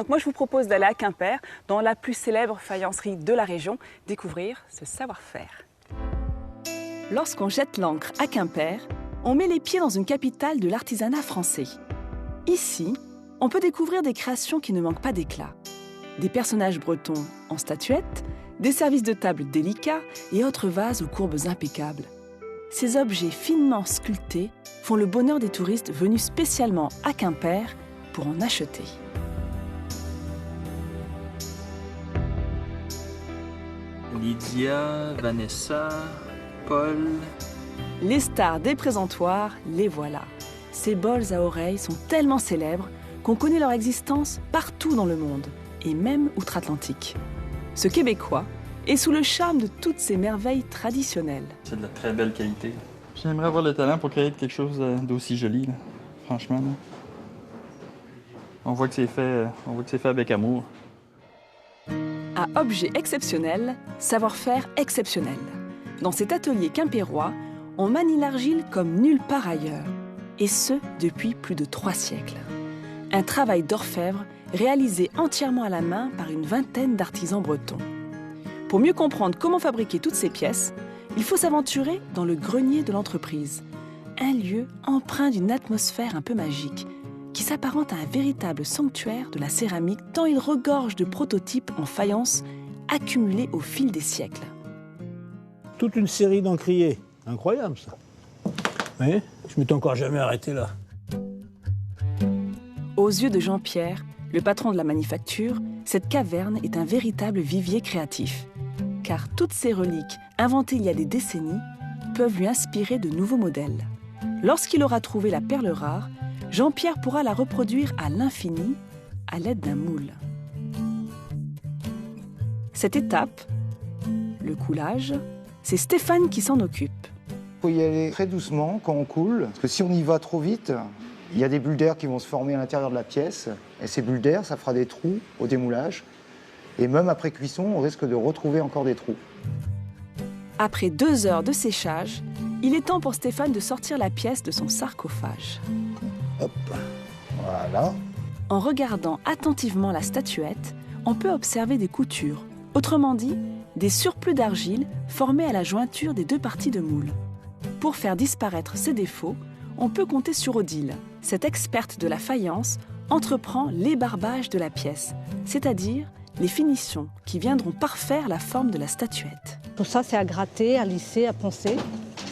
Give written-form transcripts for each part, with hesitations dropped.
Donc moi je vous propose d'aller à Quimper, dans la plus célèbre faïencerie de la région, découvrir ce savoir-faire. Lorsqu'on jette l'ancre à Quimper, on met les pieds dans une capitale de l'artisanat français. Ici, on peut découvrir des créations qui ne manquent pas d'éclat. Des personnages bretons en statuettes, des services de table délicats et autres vases aux courbes impeccables. Ces objets finement sculptés font le bonheur des touristes venus spécialement à Quimper pour en acheter. Lydia, Vanessa, Paul... Les stars des présentoirs, les voilà. Ces bols à oreilles sont tellement célèbres qu'on connaît leur existence partout dans le monde, et même outre-Atlantique. Ce Québécois est sous le charme de toutes ces merveilles traditionnelles. C'est de la très belle qualité. J'aimerais avoir le talent pour créer quelque chose d'aussi joli, là. Franchement. Là. On voit que c'est fait avec amour. À objet exceptionnel, savoir-faire exceptionnel. Dans cet atelier quimpérois, on manie l'argile comme nulle part ailleurs, et ce depuis plus de 3 siècles. Un travail d'orfèvre réalisé entièrement à la main par une vingtaine d'artisans bretons. Pour mieux comprendre comment fabriquer toutes ces pièces, il faut s'aventurer dans le grenier de l'entreprise, un lieu empreint d'une atmosphère un peu magique, qui s'apparente à un véritable sanctuaire de la céramique tant il regorge de prototypes en faïence accumulés au fil des siècles. Toute une série d'encriers. Incroyable, ça. Oui, je m'étais encore jamais arrêté là. Aux yeux de Jean-Pierre, le patron de la manufacture, cette caverne est un véritable vivier créatif. Car toutes ces reliques, inventées il y a des décennies, peuvent lui inspirer de nouveaux modèles. Lorsqu'il aura trouvé la perle rare, Jean-Pierre pourra la reproduire à l'infini à l'aide d'un moule. Cette étape, le coulage, c'est Stéphane qui s'en occupe. Il faut y aller très doucement quand on coule, parce que si on y va trop vite, il y a des bulles d'air qui vont se former à l'intérieur de la pièce, et ces bulles d'air, ça fera des trous au démoulage, et même après cuisson, on risque de retrouver encore des trous. Après 2 heures de séchage, il est temps pour Stéphane de sortir la pièce de son sarcophage. Hop, voilà. En regardant attentivement la statuette, on peut observer des coutures, autrement dit, des surplus d'argile formés à la jointure des 2 parties de moule. Pour faire disparaître ces défauts, on peut compter sur Odile. Cette experte de la faïence entreprend l'ébarbage de la pièce, c'est-à-dire les finitions qui viendront parfaire la forme de la statuette. Tout ça, c'est à gratter, à lisser, à poncer.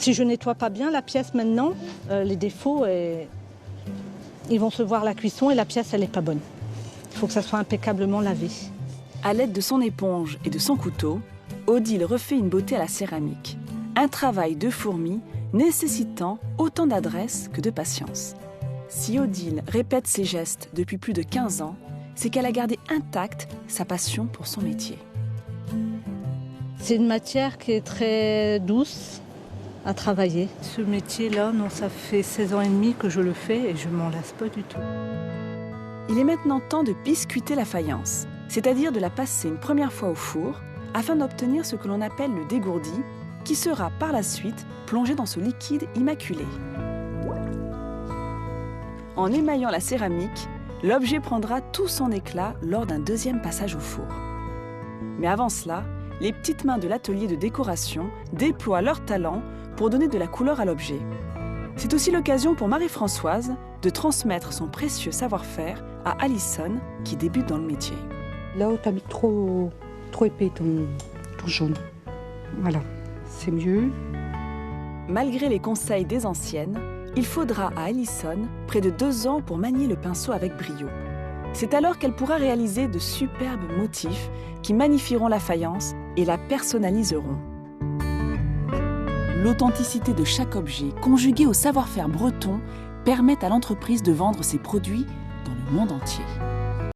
Si je nettoie pas bien la pièce maintenant, les défauts, ils vont se voir à la cuisson et la pièce, elle n'est pas bonne. Il faut que ça soit impeccablement lavé. À l'aide de son éponge et de son couteau, Odile refait une beauté à la céramique. Un travail de fourmi nécessitant autant d'adresse que de patience. Si Odile répète ses gestes depuis plus de 15 ans, c'est qu'elle a gardé intacte sa passion pour son métier. C'est une matière qui est très douce à travailler. Ce métier-là, non, ça fait 16 ans et demi que je le fais et je m'en lasse pas du tout. Il est maintenant temps de biscuiter la faïence, c'est-à-dire de la passer une première fois au four, afin d'obtenir ce que l'on appelle le dégourdi, qui sera par la suite plongé dans ce liquide immaculé. En émaillant la céramique, l'objet prendra tout son éclat lors d'un 2e passage au four. Mais avant cela, les petites mains de l'atelier de décoration déploient leur talent pour donner de la couleur à l'objet. C'est aussi l'occasion pour Marie-Françoise de transmettre son précieux savoir-faire à Alison, qui débute dans le métier. Là où tu as mis trop épais ton jaune. Voilà, c'est mieux. Malgré les conseils des anciennes, il faudra à Alison près de 2 ans pour manier le pinceau avec brio. C'est alors qu'elle pourra réaliser de superbes motifs qui magnifieront la faïence et la personnaliseront. L'authenticité de chaque objet, conjuguée au savoir-faire breton, permet à l'entreprise de vendre ses produits dans le monde entier.